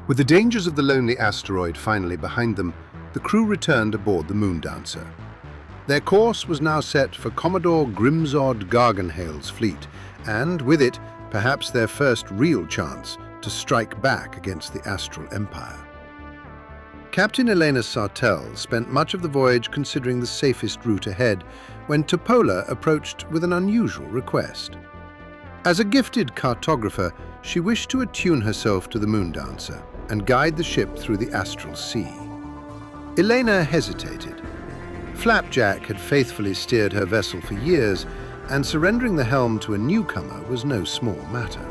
With the dangers of the lonely asteroid finally behind them, the crew returned aboard the Moondancer. Their course was now set for Commodore Grimzod Garganhale's fleet, and with it, perhaps their first real chance to strike back against the Astral Empire. Captain Elena Sartell spent much of the voyage considering the safest route ahead when Topola approached with an unusual request. As a gifted cartographer, she wished to attune herself to the Moondancer and guide the ship through the astral sea. Elena hesitated. Flapjack had faithfully steered her vessel for years, and surrendering the helm to a newcomer was no small matter.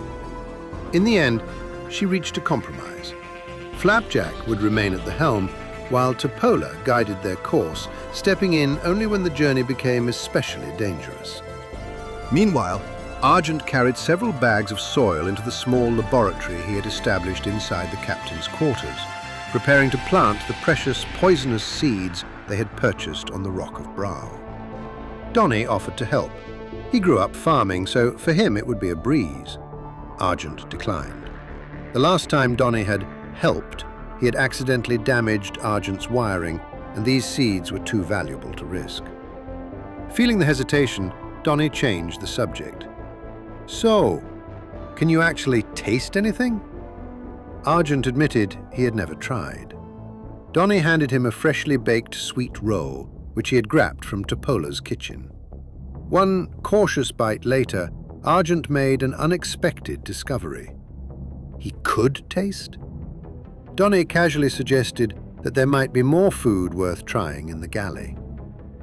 In the end, she reached a compromise. Flapjack would remain at the helm, while Topola guided their course, stepping in only when the journey became especially dangerous. Meanwhile, Argent carried several bags of soil into the small laboratory he had established inside the captain's quarters, preparing to plant the precious poisonous seeds they had purchased on the Rock of Brow. Donnie offered to help. He grew up farming, so for him it would be a breeze. Argent declined. The last time Donnie had helped, he had accidentally damaged Argent's wiring, and these seeds were too valuable to risk. Feeling the hesitation, Donnie changed the subject. "So, can you actually taste anything?" Argent admitted he had never tried. Donnie handed him a freshly baked sweet roll, which he had grabbed from Topola's kitchen. One cautious bite later, Argent made an unexpected discovery. He could taste? Donnie casually suggested that there might be more food worth trying in the galley.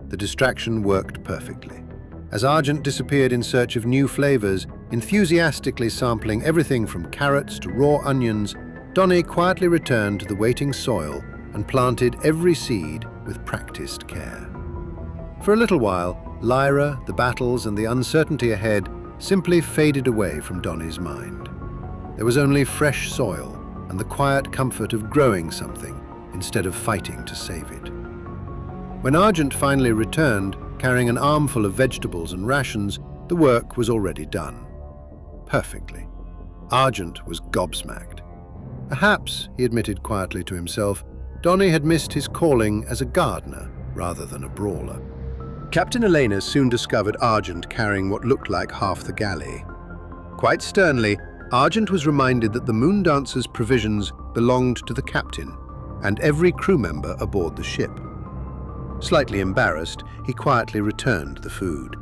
The distraction worked perfectly. As Argent disappeared in search of new flavors, enthusiastically sampling everything from carrots to raw onions, Donnie quietly returned to the waiting soil and planted every seed with practiced care. For a little while, Lyra, the battles, and the uncertainty ahead simply faded away from Donnie's mind. There was only fresh soil and the quiet comfort of growing something instead of fighting to save it. When Argent finally returned, carrying an armful of vegetables and rations, the work was already done. Perfectly. Argent was gobsmacked. Perhaps, he admitted quietly to himself, Donnie had missed his calling as a gardener rather than a brawler. Captain Elena soon discovered Argent carrying what looked like half the galley. Quite sternly, Argent was reminded that the Moondancer's provisions belonged to the captain and every crew member aboard the ship. Slightly embarrassed, he quietly returned the food.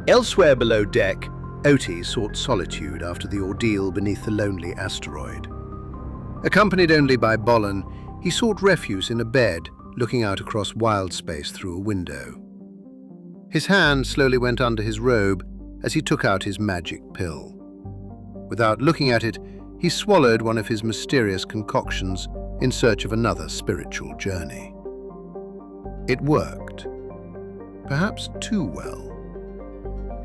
Elsewhere below deck, Oti sought solitude after the ordeal beneath the lonely asteroid. Accompanied only by Bollen, he sought refuge in a bed, looking out across wild space through a window. His hand slowly went under his robe as he took out his magic pill. Without looking at it, he swallowed one of his mysterious concoctions in search of another spiritual journey. It worked. Perhaps too well.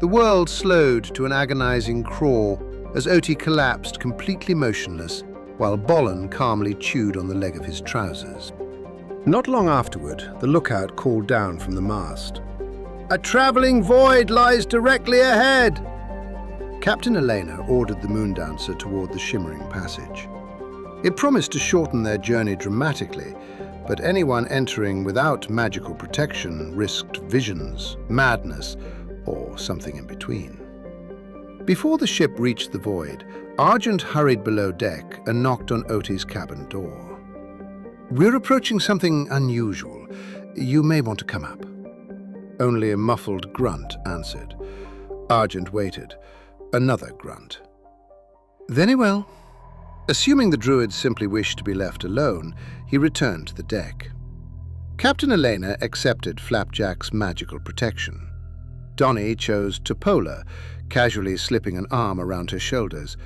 The world slowed to an agonizing crawl as Oti collapsed completely motionless, while Bollen calmly chewed on the leg of his trousers. Not long afterward, the lookout called down from the mast. "A traveling void lies directly ahead!" Captain Elena ordered the Moondancer toward the shimmering passage. It promised to shorten their journey dramatically, but anyone entering without magical protection risked visions, madness, or something in between. Before the ship reached the void, Argent hurried below deck and knocked on Oti's cabin door. "We're approaching something unusual. You may want to come up." Only a muffled grunt answered. Argent waited. Another grunt. Very well. Assuming the druid simply wished to be left alone, he returned to the deck. Captain Elena accepted Flapjack's magical protection. Donnie chose Topola, casually slipping an arm around her shoulders.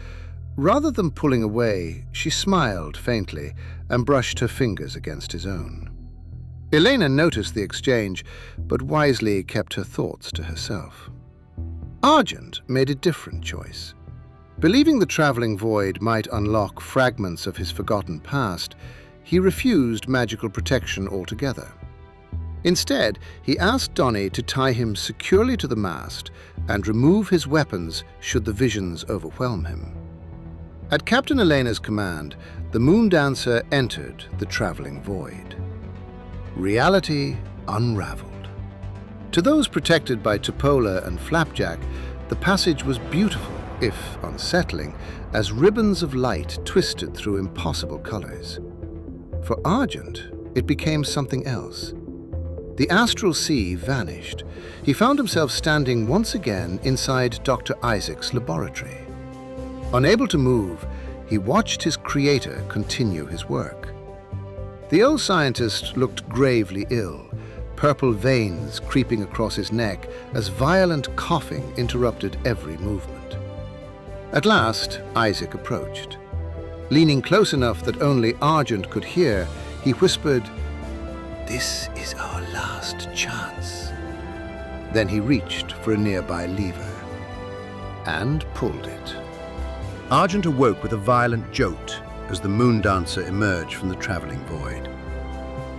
Rather than pulling away, she smiled faintly and brushed her fingers against his own. Elena noticed the exchange, but wisely kept her thoughts to herself. Argent made a different choice. Believing the traveling void might unlock fragments of his forgotten past, he refused magical protection altogether. Instead, he asked Donnie to tie him securely to the mast and remove his weapons should the visions overwhelm him. At Captain Elena's command, the Moondancer entered the traveling void. Reality unraveled. To those protected by Tupola and Flapjack, the passage was beautiful, if unsettling, as ribbons of light twisted through impossible colors. For Argent, it became something else. The astral sea vanished. He found himself standing once again inside Dr. Isaac's laboratory. Unable to move, he watched his creator continue his work. The old scientist looked gravely ill, purple veins creeping across his neck as violent coughing interrupted every movement. At last, Isaac approached. Leaning close enough that only Argent could hear, he whispered, "This is our last chance." Then he reached for a nearby lever and pulled it. Argent awoke with a violent jolt as the Moondancer emerged from the traveling void.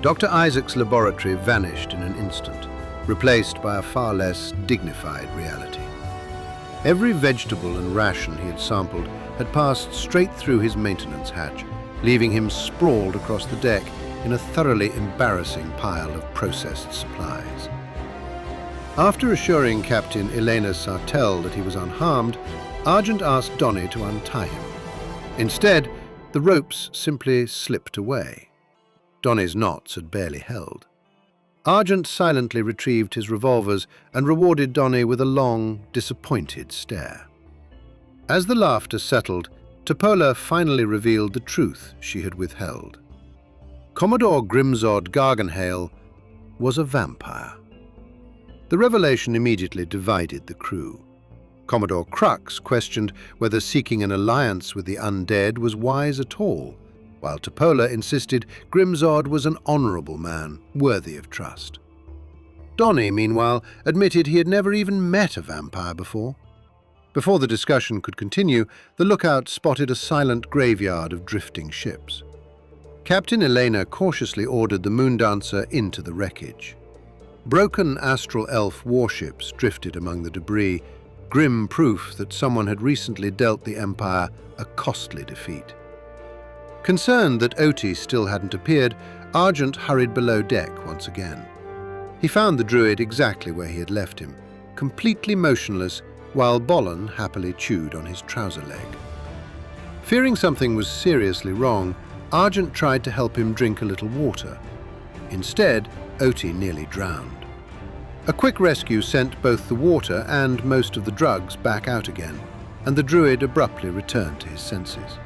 Dr. Isaac's laboratory vanished in an instant, replaced by a far less dignified reality. Every vegetable and ration he had sampled had passed straight through his maintenance hatch, leaving him sprawled across the deck in a thoroughly embarrassing pile of processed supplies. After assuring Captain Elena Sartell that he was unharmed, Argent asked Donnie to untie him. Instead, the ropes simply slipped away. Donnie's knots had barely held. Argent silently retrieved his revolvers and rewarded Donnie with a long, disappointed stare. As the laughter settled, Tupola finally revealed the truth she had withheld. Commodore Grimzod Garganhale was a vampire. The revelation immediately divided the crew. Commodore Crux questioned whether seeking an alliance with the undead was wise at all, while Tupola insisted Grimzod was an honorable man, worthy of trust. Donnie, meanwhile, admitted he had never even met a vampire before. Before the discussion could continue, the lookout spotted a silent graveyard of drifting ships. Captain Elena cautiously ordered the Moondancer into the wreckage. Broken astral elf warships drifted among the debris, grim proof that someone had recently dealt the Empire a costly defeat. Concerned that Oti still hadn't appeared, Argent hurried below deck once again. He found the druid exactly where he had left him, completely motionless, while Bollen happily chewed on his trouser leg. Fearing something was seriously wrong, Argent tried to help him drink a little water. Instead, Oti nearly drowned. A quick rescue sent both the water and most of the drugs back out again, and the druid abruptly returned to his senses,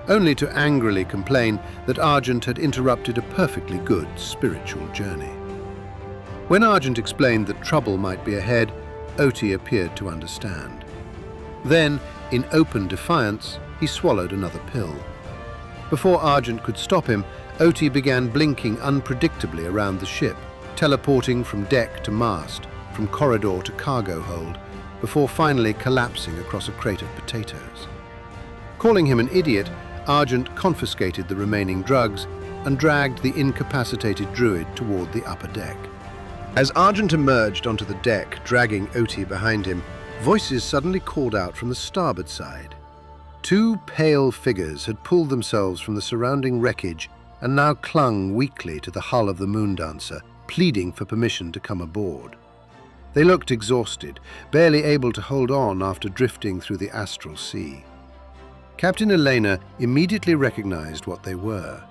only to angrily complain that Argent had interrupted a perfectly good spiritual journey. When Argent explained that trouble might be ahead, Oti appeared to understand. Then, in open defiance, he swallowed another pill. Before Argent could stop him, Oti began blinking unpredictably around the ship, teleporting from deck to mast, from corridor to cargo hold, before finally collapsing across a crate of potatoes. Calling him an idiot, Argent confiscated the remaining drugs and dragged the incapacitated druid toward the upper deck. As Argent emerged onto the deck, dragging Oti behind him, voices suddenly called out from the starboard side. Two pale figures had pulled themselves from the surrounding wreckage and now clung weakly to the hull of the Moondancer, pleading for permission to come aboard. They looked exhausted, barely able to hold on after drifting through the astral sea. Captain Elena immediately recognized what they were.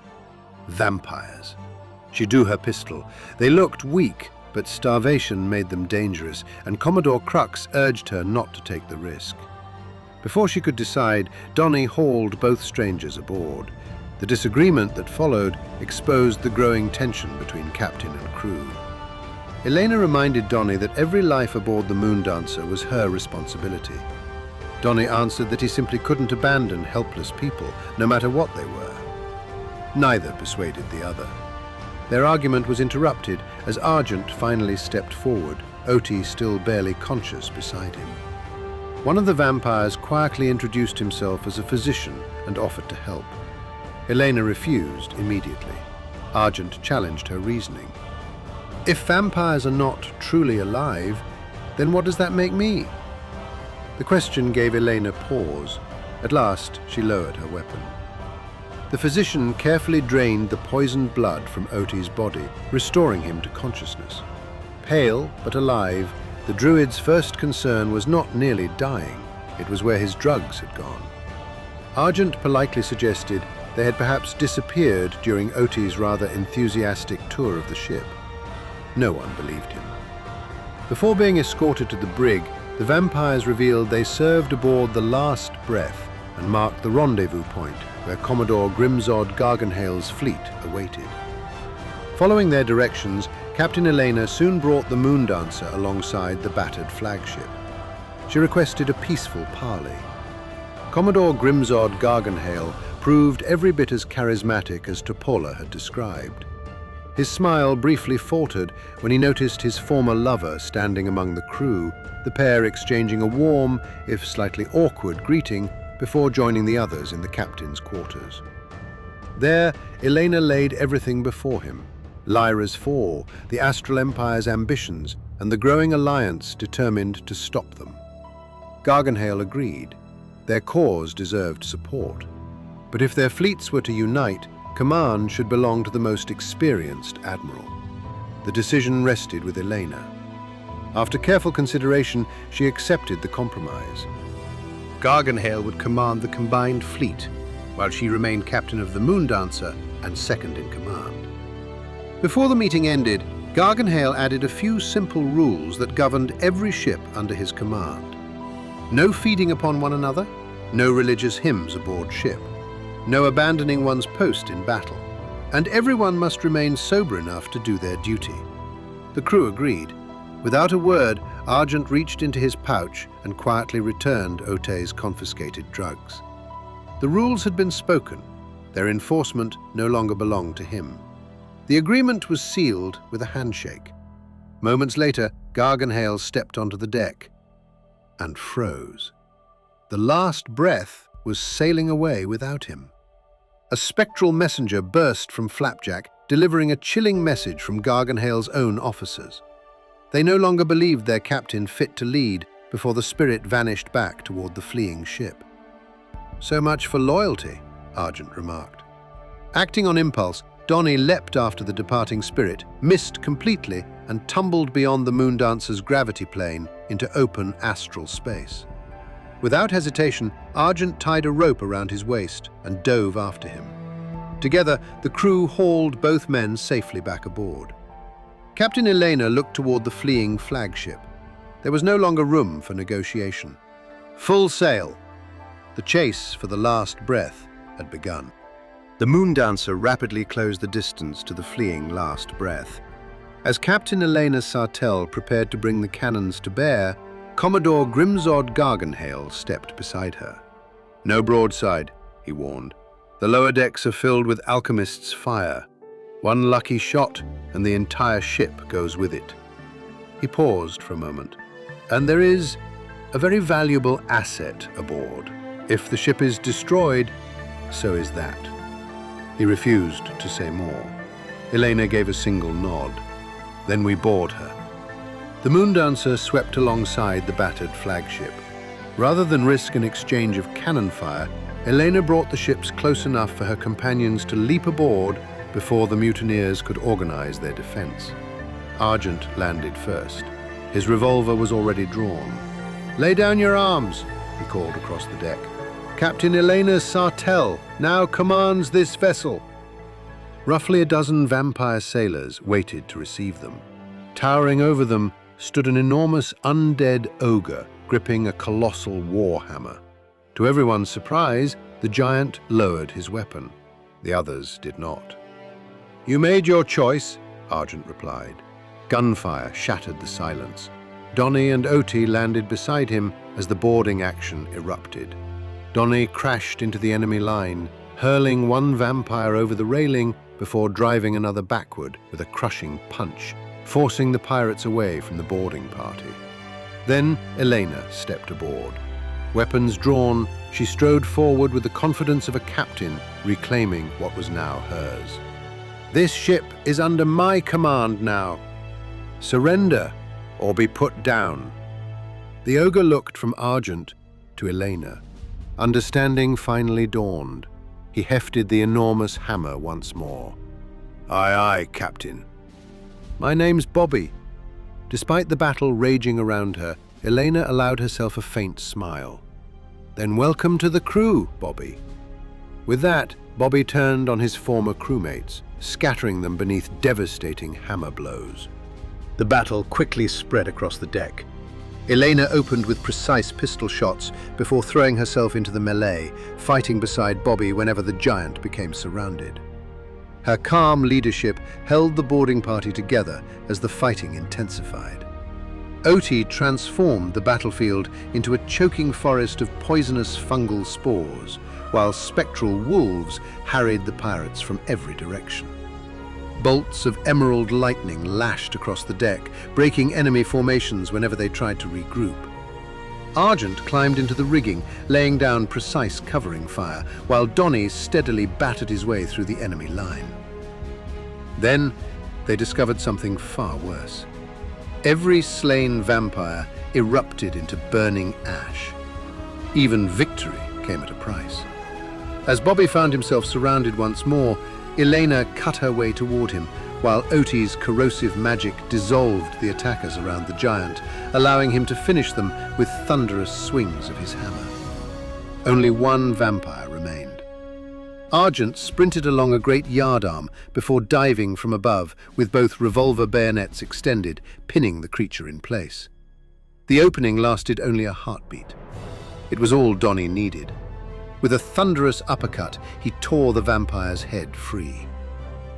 Vampires. She drew her pistol. They looked weak, but starvation made them dangerous, and Commodore Crux urged her not to take the risk. Before she could decide, Donnie hauled both strangers aboard. The disagreement that followed exposed the growing tension between captain and crew. Elena reminded Donnie that every life aboard the Moondancer was her responsibility. Donnie answered that he simply couldn't abandon helpless people, no matter what they were. Neither persuaded the other. Their argument was interrupted as Argent finally stepped forward, Oti still barely conscious beside him. One of the vampires quietly introduced himself as a physician and offered to help. Elena refused immediately. Argent challenged her reasoning. If vampires are not truly alive, then what does that make me? The question gave Elena pause. At last, she lowered her weapon. The physician carefully drained the poisoned blood from Oti's body, restoring him to consciousness. Pale but alive, the druid's first concern was not nearly dying, it was where his drugs had gone. Argent politely suggested they had perhaps disappeared during Oti's rather enthusiastic tour of the ship. No one believed him. Before being escorted to the brig, the vampires revealed they served aboard the Last Breath and marked the rendezvous point where Commodore Grimzod Garganhale's fleet awaited. Following their directions, Captain Elena soon brought the Moondancer alongside the battered flagship. She requested a peaceful parley. Commodore Grimzod Garganhale proved every bit as charismatic as Topola had described. His smile briefly faltered when he noticed his former lover standing among the crew, the pair exchanging a warm, if slightly awkward, greeting before joining the others in the captain's quarters. There, Elena laid everything before him: Lyra's fall, the Astral Empire's ambitions, and the growing alliance determined to stop them. Garganhale agreed. Their cause deserved support. But if their fleets were to unite, command should belong to the most experienced admiral. The decision rested with Elena. After careful consideration, she accepted the compromise. Garganhale would command the combined fleet, while she remained captain of the Moondancer and second in command. Before the meeting ended, Garganhale added a few simple rules that governed every ship under his command. No feeding upon one another, no religious hymns aboard ship, no abandoning one's post in battle, and everyone must remain sober enough to do their duty. The crew agreed. Without a word, Argent reached into his pouch and quietly returned Ote's confiscated drugs. The rules had been spoken. Their enforcement no longer belonged to him. The agreement was sealed with a handshake. Moments later, Garganhale stepped onto the deck and froze. The Last Breath was sailing away without him. A spectral messenger burst from Flapjack, delivering a chilling message from Garganhale's own officers. They no longer believed their captain fit to lead before the spirit vanished back toward the fleeing ship. "So much for loyalty," Argent remarked. Acting on impulse, Donnie leapt after the departing spirit, missed completely, and tumbled beyond the Moondancer's gravity plane into open astral space. Without hesitation, Argent tied a rope around his waist and dove after him. Together, the crew hauled both men safely back aboard. Captain Elena looked toward the fleeing flagship. There was no longer room for negotiation. Full sail! The chase for the Last Breath had begun. The Moondancer rapidly closed the distance to the fleeing Last Breath. As Captain Elena Sartell prepared to bring the cannons to bear, Commodore Grimzod Garganhale stepped beside her. "No broadside," he warned. "The lower decks are filled with alchemists' fire. One lucky shot, and the entire ship goes with it." He paused for a moment. "And there is a very valuable asset aboard. If the ship is destroyed, so is that." He refused to say more. Elena gave a single nod. Then we board her. The Moondancer swept alongside the battered flagship. Rather than risk an exchange of cannon fire, Elena brought the ships close enough for her companions to leap aboard before the mutineers could organize their defense. Argent landed first. His revolver was already drawn. "Lay down your arms," he called across the deck. "Captain Elena Sartell now commands this vessel." Roughly a dozen vampire sailors waited to receive them. Towering over them stood an enormous undead ogre gripping a colossal war hammer. To everyone's surprise, the giant lowered his weapon. The others did not. "You made your choice," Argent replied. Gunfire shattered the silence. Donnie and Oti landed beside him as the boarding action erupted. Donnie crashed into the enemy line, hurling one vampire over the railing before driving another backward with a crushing punch, forcing the pirates away from the boarding party. Then Elena stepped aboard. Weapons drawn, she strode forward with the confidence of a captain reclaiming what was now hers. "This ship is under my command now. Surrender or be put down." The ogre looked from Argent to Elena. Understanding finally dawned. He hefted the enormous hammer once more. "Aye, aye, Captain." "My name's Bobby." Despite the battle raging around her, Elena allowed herself a faint smile. "Then welcome to the crew, Bobby." With that, Bobby turned on his former crewmates, scattering them beneath devastating hammer blows. The battle quickly spread across the deck. Elena opened with precise pistol shots before throwing herself into the melee, fighting beside Bobby whenever the giant became surrounded. Her calm leadership held the boarding party together as the fighting intensified. Oti transformed the battlefield into a choking forest of poisonous fungal spores, while spectral wolves harried the pirates from every direction. Bolts of emerald lightning lashed across the deck, breaking enemy formations whenever they tried to regroup. Argent climbed into the rigging, laying down precise covering fire, while Donnie steadily battered his way through the enemy line. Then they discovered something far worse. Every slain vampire erupted into burning ash. Even victory came at a price. As Bobby found himself surrounded once more, Elena cut her way toward him, while Oti's corrosive magic dissolved the attackers around the giant, allowing him to finish them with thunderous swings of his hammer. Only one vampire remained. Argent sprinted along a great yardarm before diving from above, with both revolver bayonets extended, pinning the creature in place. The opening lasted only a heartbeat. It was all Donnie needed. With a thunderous uppercut, he tore the vampire's head free.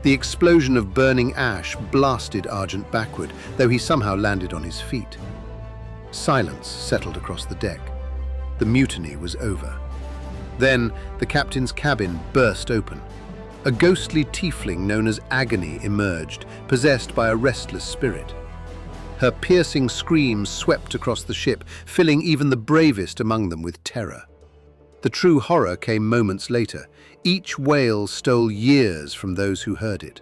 The explosion of burning ash blasted Argent backward, though he somehow landed on his feet. Silence settled across the deck. The mutiny was over. Then the captain's cabin burst open. A ghostly tiefling known as Agony emerged, possessed by a restless spirit. Her piercing screams swept across the ship, filling even the bravest among them with terror. The true horror came moments later. Each wail stole years from those who heard it.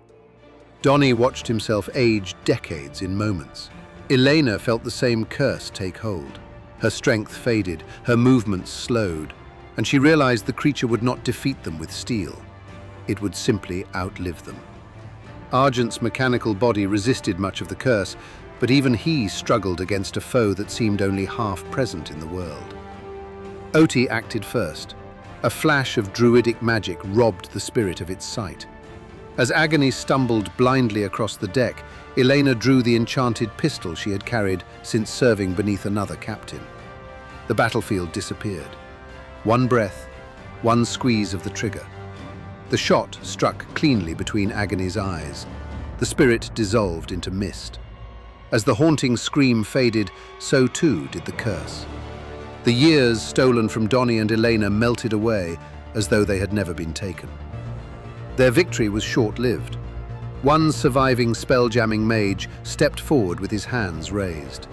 Donnie watched himself age decades in moments. Elena felt the same curse take hold. Her strength faded, her movements slowed, and she realized the creature would not defeat them with steel. It would simply outlive them. Argent's mechanical body resisted much of the curse, but even he struggled against a foe that seemed only half present in the world. Oti acted first. A flash of druidic magic robbed the spirit of its sight. As Agony stumbled blindly across the deck, Elena drew the enchanted pistol she had carried since serving beneath another captain. The battlefield disappeared. One breath, one squeeze of the trigger. The shot struck cleanly between Agony's eyes. The spirit dissolved into mist. As the haunting scream faded, so too did the curse. The years stolen from Donnie and Elena melted away as though they had never been taken. Their victory was short-lived. One surviving spell-jamming mage stepped forward with his hands raised.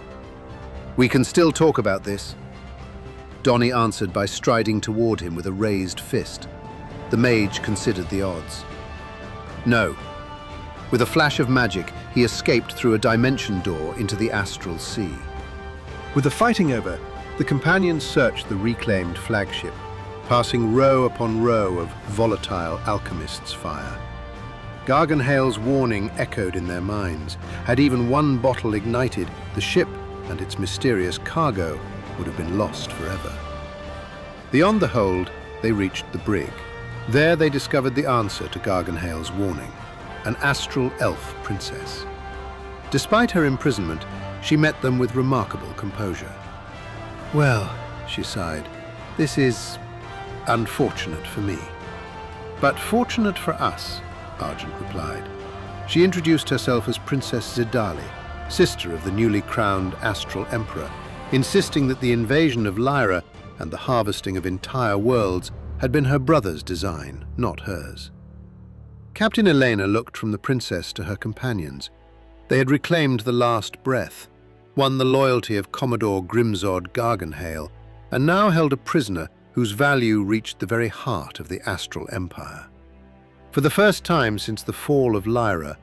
"We can still talk about this." Donnie answered by striding toward him with a raised fist. The mage considered the odds. No. With a flash of magic, he escaped through a dimension door into the astral sea. With the fighting over, the companions searched the reclaimed flagship, passing row upon row of volatile alchemists' fire. Garganhale's warning echoed in their minds. Had even one bottle ignited, the ship and its mysterious cargo would have been lost forever. Beyond the hold, they reached the brig. There they discovered the answer to Garganhale's warning, an astral elf princess. Despite her imprisonment, she met them with remarkable composure. "Well," she sighed, "this is unfortunate for me." "But fortunate for us," Argent replied. She introduced herself as Princess Zidali, sister of the newly crowned Astral Emperor, insisting that the invasion of Lyra and the harvesting of entire worlds had been her brother's design, not hers. Captain Elena looked from the princess to her companions. They had reclaimed the last breath, won the loyalty of Commodore Grimzod Garganhale, and now held a prisoner whose value reached the very heart of the Astral Empire. For the first time since the fall of Lyra,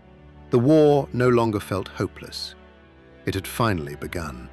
the war no longer felt hopeless. It had finally begun.